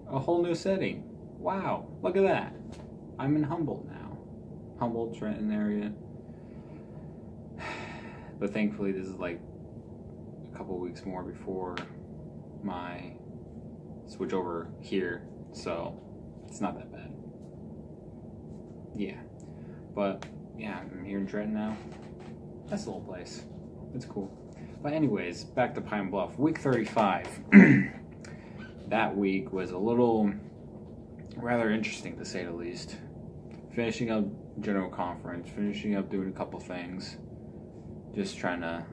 a whole new city. Wow, look at that. I'm in Humboldt now. Humboldt, Trenton area. But thankfully, this is like a couple weeks more before my switch over here, so it's not that bad. Yeah, but yeah, I'm here in Trenton now. That's a little place. It's cool. But anyways, back to Pine Bluff. Week 35. That week was a little rather interesting, to say the least. Finishing up general conference, finishing up doing a couple things, just trying to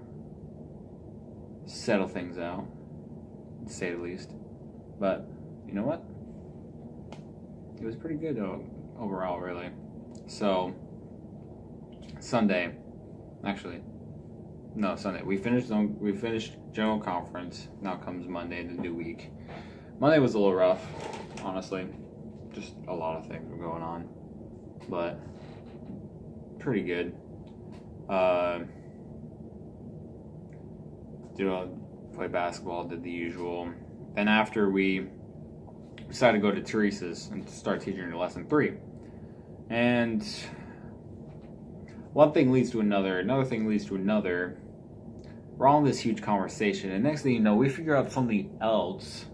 settle things out, to say the least. But you know what? It was pretty good overall, really. So Sunday, we finished general conference. Now comes Monday, the new week. Monday was a little rough, honestly. Just a lot of things were going on, but pretty good. Play basketball, did the usual. Then after we decided to go to Teresa's and start teaching her lesson 3. And one thing leads to another thing leads to another. We're all in this huge conversation, and next thing you know, we figure out something else.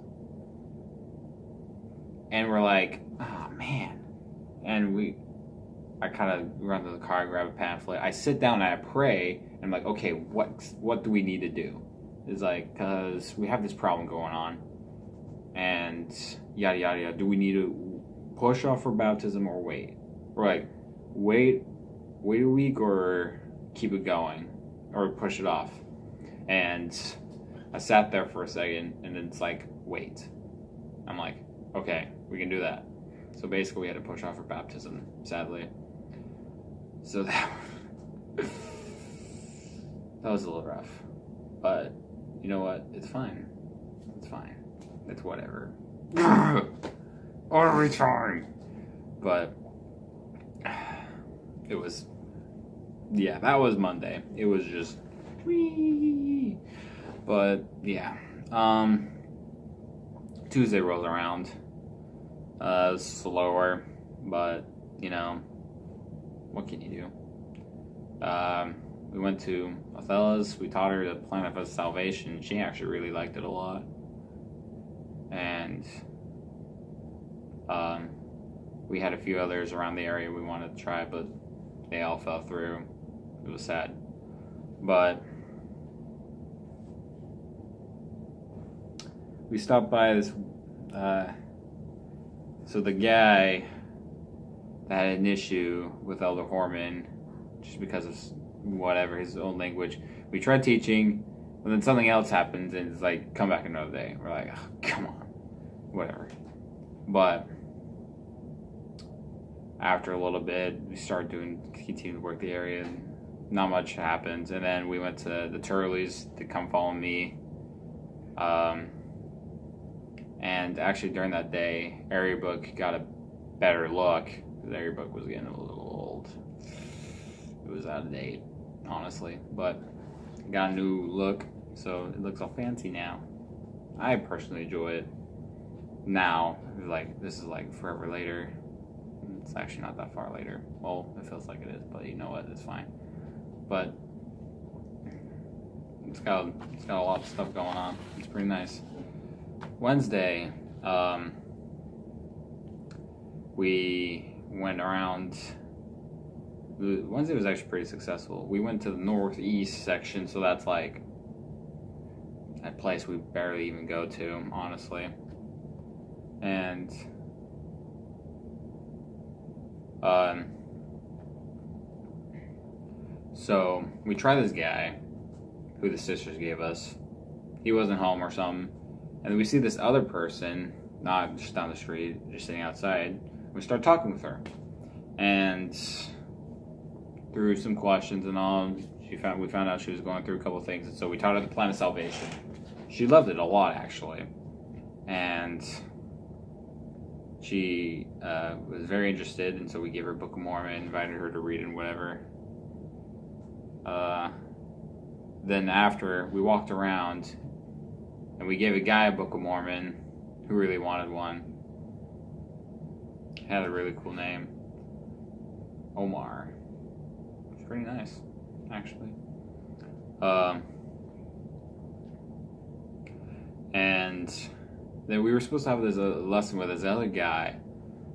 And we're like, oh man. And I kind of run to the car, grab a pamphlet. I sit down and I pray, and I'm like, okay, what do we need to do? It's like, because we have this problem going on, and yada yada yada. Do we need to push off for baptism or wait? We're like, wait a week or keep it going or push it off. And I sat there for a second, and then it's like, wait. I'm like, okay, we can do that. So basically, we had to push off for baptism, sadly. So that was a little rough, but you know what? It's fine. It's fine. It's whatever. Every time. But it was, yeah, that was Monday. It was just, whee. But yeah, Tuesday rolls around. Slower, but you know, what can you do? We went to Othello's. We taught her the plan of salvation. She actually really liked it a lot. And we had a few others around the area we wanted to try, but they all fell through. It was sad. But we stopped by this. So the guy that had an issue with Elder Horman, just because of whatever, his own language, we tried teaching, but then something else happens, and it's like, come back another day. We're like, oh, come on, whatever. But after a little bit, we started continue to work the area, and not much happens. And then we went to the Turleys to come follow me. And actually during that day, Area Book got a better look, because Area Book was getting a little old. It was out of date, honestly. But got a new look, so it looks all fancy now. I personally enjoy it. Now, this is like forever later. It's actually not that far later. Well, it feels like it is, but you know what? It's fine. But it's got a lot of stuff going on. It's pretty nice. Wednesday, we went around. Wednesday was actually pretty successful. We went to the northeast section, so that's like a place we barely even go to, honestly. And so we tried this guy who the sisters gave us. He wasn't home or something. And then we see this other person, not just down the street, just sitting outside. We start talking with her. And through some questions and all, we found out she was going through a couple things. And so we taught her the plan of salvation. She loved it a lot, actually. And she was very interested, and so we gave her a Book of Mormon, invited her to read and whatever. Then after, we walked around, and we gave a guy a Book of Mormon who really wanted one. had a really cool name. Omar. It's pretty nice, actually. And then we were supposed to have this lesson with this other guy,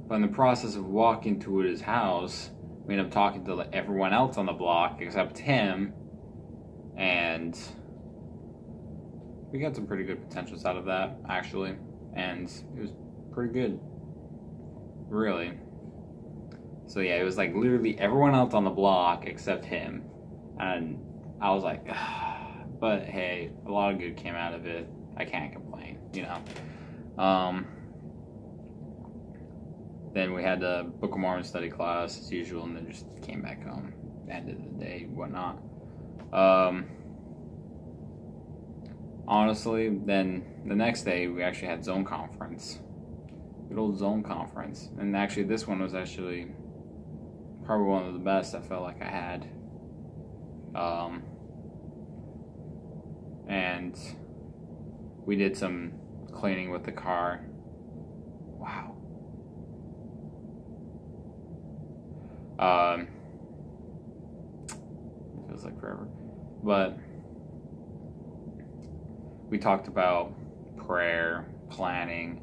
but in the process of walking to his house, we ended up talking to everyone else on the block except him, and we got some pretty good potentials out of that, actually, and it was pretty good, really. So yeah, it was like literally everyone else on the block except him, and I was like, but hey, a lot of good came out of it. I can't complain, you know. Then we had the Book of Mormon study class as usual, and then just came back home. End of the day, whatnot. Honestly, then the next day we actually had zone conference. Good old zone conference. And actually this one was actually probably one of the best I felt like I had. And we did some cleaning with the car. Wow. Feels like forever. But we talked about prayer, planning,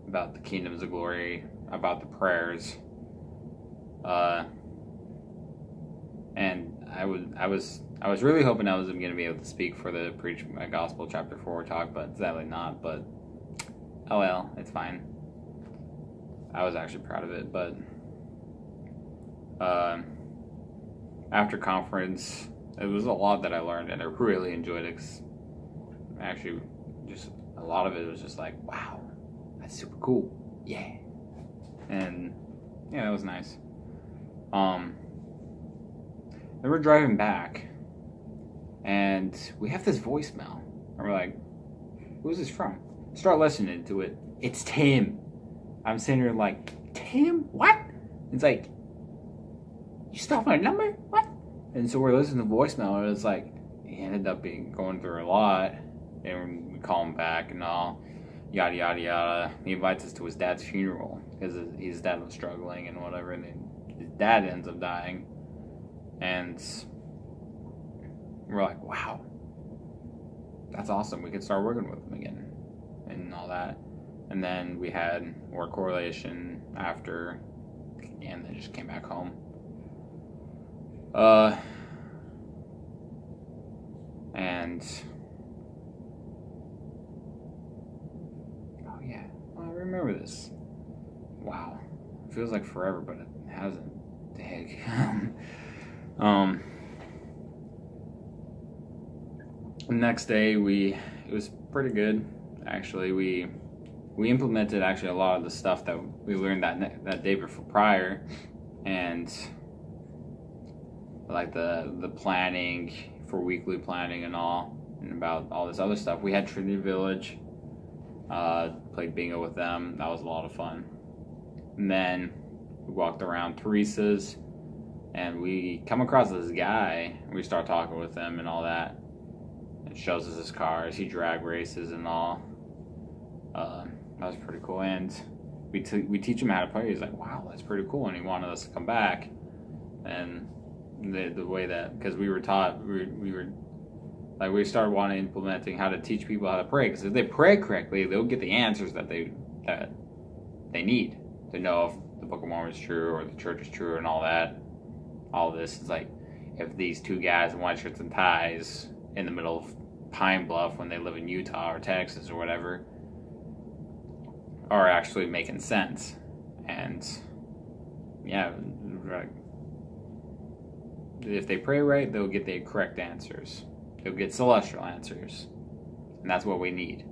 about the kingdoms of glory, about the prayers. And I was really hoping I was going to be able to speak for the Preach My Gospel Chapter 4 talk, but sadly not. But oh well, it's fine. I was actually proud of it, but after conference, it was a lot that I learned, and I really enjoyed it. Actually, just a lot of it was just like, wow, that's super cool, yeah. And yeah, that was nice. Then we're driving back, and we have this voicemail, and we're like, who's this from? Start listening to it. It's Tim. I'm sitting here like, Tim? What? It's like, you still have my number? What? And so we're listening to the voicemail, and it's like, he ended up going through a lot, and we call him back and all, yada yada yada. He invites us to his dad's funeral because his dad was struggling and whatever, and then his dad ends up dying, and we're like, wow, that's awesome. We could start working with him again and all that. And then we had work correlation after, and then just came back home. And oh yeah, I remember this. Wow, it feels like forever, but it hasn't. The heck. Next day it was pretty good. Actually, we implemented actually a lot of the stuff that we learned that day before prior, and like the planning for weekly planning and all, and about all this other stuff. We had Trinity Village, played bingo with them. That was a lot of fun. And then we walked around Teresa's, and we come across this guy. We start talking with him and all that. It shows us his cars. He drag races and all. That was pretty cool. And we teach him how to play. He's like, wow, that's pretty cool. And he wanted us to come back. And the way that, because we were taught, we were like, we started wanting implementing how to teach people how to pray. Because if they pray correctly, they'll get the answers that they need to know if the Book of Mormon is true or the church is true and all that. All this is like, if these two guys in white shirts and ties in the middle of Pine Bluff when they live in Utah or Texas or whatever are actually making sense. And yeah, if they pray right, they'll get the correct answers. They'll get celestial answers. And that's what we need.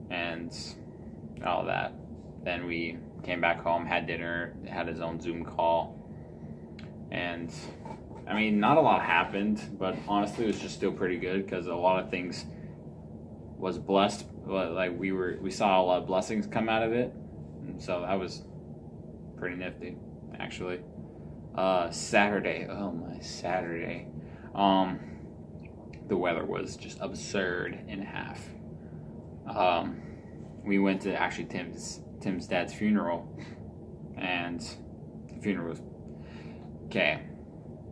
And all that. Then we came back home, had dinner, had his own Zoom call. And I mean, not a lot happened, but honestly, it was just still pretty good because a lot of things was blessed. Like we saw a lot of blessings come out of it, and so that was pretty nifty, actually. Saturday, oh my Saturday, the weather was just absurd in half. We went to actually Tim's dad's funeral, and the funeral was okay.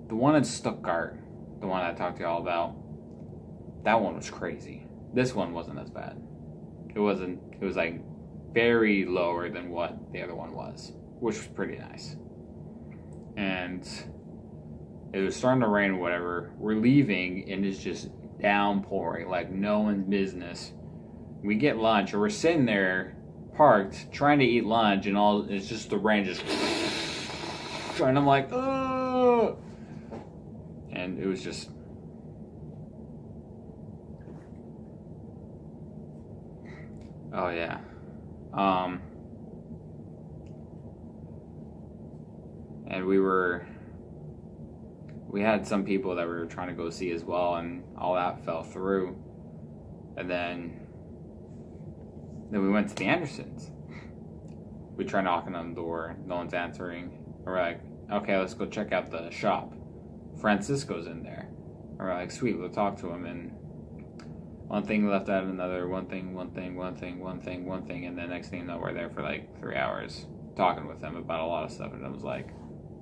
The one in Stuttgart, the one I talked to y'all about, that one was crazy. This one wasn't as bad. It was like very lower than what the other one was, which was pretty nice. And it was starting to rain or whatever. We're leaving and it's just downpouring like no one's business. We get lunch, or we're sitting there parked trying to eat lunch, and all it's just the rain just, and I'm like, oh, and it was just, oh yeah, and we had some people that we were trying to go see as well, and all that fell through, and then we went to the Andersons. We tried knocking on the door, no one's answering. We're like, okay, let's go check out the shop. Francisco's in there. We're like, sweet, we'll talk to him. And one thing left out of another, one thing, and then next thing you know, we're there for like 3 hours talking with him about a lot of stuff, and I was like,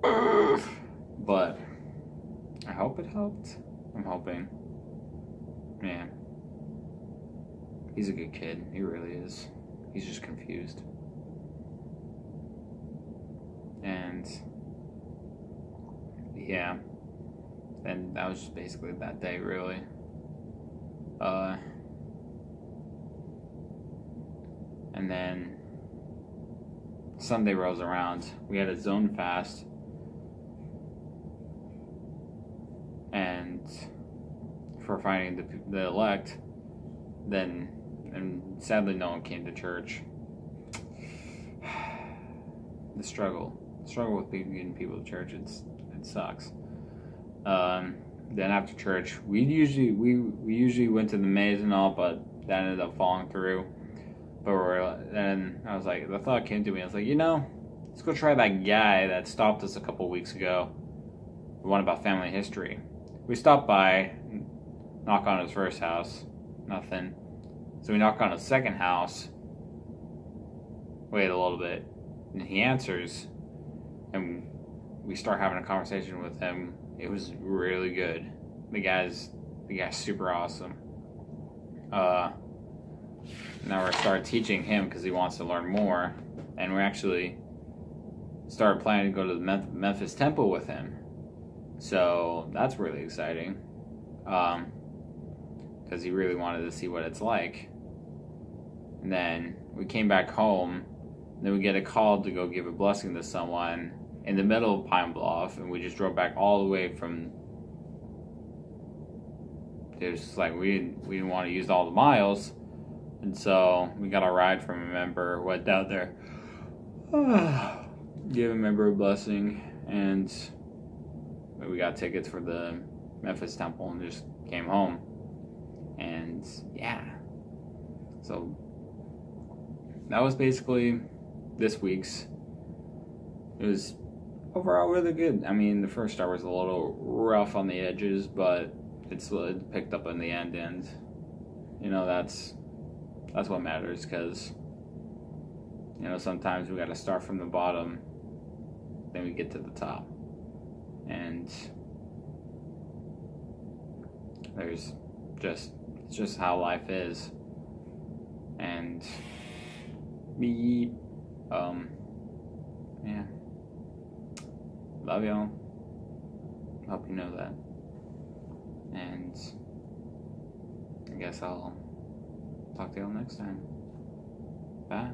but I hope it helped. I'm hoping. Man. He's a good kid. He really is. He's just confused. And yeah. And that was just basically that day, really. And then Sunday rolls around. We had a zone fast. And for finding the elect, then, and sadly no one came to church. The struggle with getting people to church, it sucks. Then after church, we usually went to the maze and all, but that ended up falling through. But then I was like, the thought came to me, I was like, let's go try that guy that stopped us a couple weeks ago, the one about family history. We stopped by, knock on his first house, nothing. So we knock on his second house, wait a little bit, and he answers, and we start having a conversation with him. It was really good. The guy's super awesome. Now we're start teaching him because he wants to learn more, and we actually started planning to go to the Memphis Temple with him. So that's really exciting, because he really wanted to see what it's like. And then we came back home, and then we get a call to go give a blessing to someone in the middle of Pine Bluff, and we just drove back all the way from. It was just like we didn't want to use all the miles, and so we got a ride from a member, went down there, gave a member a blessing, and we got tickets for the Memphis Temple and just came home. And yeah, so that was basically this week's. It was overall really good. I mean, the first hour was a little rough on the edges, but it picked up in the end, and that's what matters, because sometimes we got to start from the bottom, then we get to the top, and it's just how life is. And yeah, love y'all, hope you know that, and I guess I'll talk to y'all next time. Bye.